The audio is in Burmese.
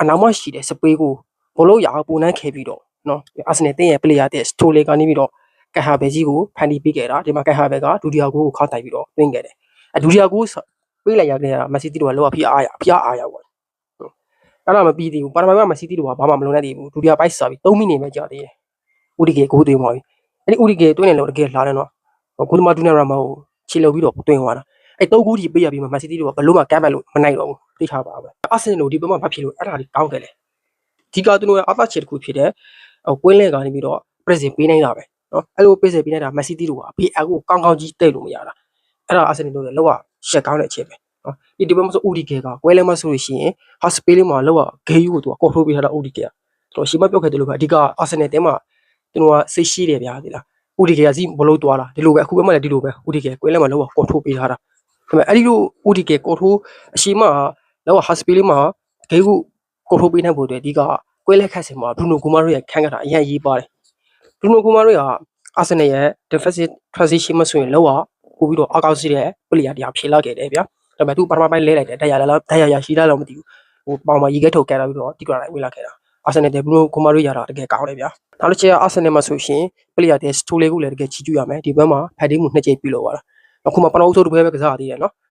အနောက်မှရှိတဲ့စပေးကိုဘလို့ရအောင်ပုံနှန်းခဲ့ပြီးတော့နော်အာဆင်နယ်တင်းရဲ့ပလေယာတဲ့စတိုလေကနေပြီးတော့ကက်ဟာဘဲကြီးကိုဖန်တီးပေးခဲ့တာဒီမှာကက်ဟာဘဲကဒုတိယကိုခောက်တိုက်ပြီးတော့တွင်းခဲ့တယ်ဒုတိယကိုပေးလိုက်ရတဲ့မက်ဆီတီတို့ကလောကဖိအားရပေါ့အဲ့ဒါမပြီးသေးဘူးပါရမီကမက်ဆီတီတို့ကဘာမှမလုပ်နိုင်သေးဘူးဒုတိယပိုက်စားပြီး3မိနစ်ပဲကြာသေးတယ်ဦးဒီကေကိုသွင်းသွားပြီအဲ့ဒီဦးဒီကေတွင်းနေလို့တကယ်လာတယ်နော်ကိုသမားဒူနေရမကိုခြေလှုပ်ပြီးတော့တွင်းသွားတာအဲ့3ခုထိပေးရပြီးမှမက်ဆီတီတို့ကဘလို့မှကမ်းမဲ့လို့မနိုင်တော့ဘူးသိထားပါပဲအာဆင်နယ်တို့ဒီဘက်မှာဘာဖြစ်လို့အဲ့ဒါတွေကောင်းတယ်လေဒီကသူတို့ရဲ့အာသချေတစ်ခုဖြစ်တဲ့ကွင်းလဲကနေပြီးတော့ present ပေးနိုင်တာပဲနော်အဲ့လို present ပေးနိုင်တာမက်ဆီတီတို့ကဘေးအကိုကောင်းကြီးတိတ်လို့မရတာအဲ့ဒါအာဆင်နယ်တို့လည်းလောကရှက်ကောင်းတဲ့အချက်ပဲနော်ဒီဘက်မှာဆိုဦးဒီကေကကွဲလဲမဆိုလို့ရှိရင်ဟာစပေးလေးမှာလောကဂေးယူကိုသူကကော်ထိုးပေးထားတာဦးဒီကေကကျွန်တော်ရှင်းမပြောခဲ့တယ်လို့ပဲအဓိကအာဆင်နယ်တဲမှာသူတို့ကစိတ်ရှိတယ်ဗျာဒီလားဦးဒီကေကစီဘလို့သွားတာဒီလိုပဲအခုဘက်မှာလည်းဒီလိုပဲဦးဒီကေကွဲလဲမှာလောကကော်ထိုးပေးထားတာဒါပေမဲ့အဲ့ဒီလိုဦးဒီကေကော်ထိုးအရှိမလောကဟာစပေးလေးမှာဂေးကိုကော်ထိုးပေးနိုင်ဖို့အတွက်အဓိကကွဲလဲခတ်စင်မှာဘရူနိုဂိုမာရိုရဲ့ခန်းကတာအရင်ရေးပါတယ်ဘရူနိုဂိုမာရိုကအာဆင်နယ်ရဲ့ defensive transition မဆိုရင်လောကပို့ပြီးတော့အကောက်စီတဲ့ပလေယာတရားဖြေလာခဲ့တယ်ဗျာဒါပေမဲ့သူပထမပိုင်းလဲလိုက်တယ်တရားရရှိလာတော့မသိဘူးဟိုပေါင်မှာရေခဲထုတ်ခဲ့တာပြီးတော့တိကွာလိုက်ဝင်လာခဲ့တာအာဆင်နယ်တဲ့ဘရူနိုဂိုမာရိုရတာတကယ်ကောင်းတယ်ဗျာနောက်တစ်ချက်ကအာဆင်နယ်မှာဆိုရှင်ပလေယာတဲ့စတိုလေးကိုလည်းတကယ်ချီးကျူးရမယ်ဒီဘက်မှာဖက်ဒင်းမှု2ကြိမ်ပြုလုပ်သွားတာအခုမှပထမဆုံးတစ်ပွဲပဲကစားရသေးတယ်နော်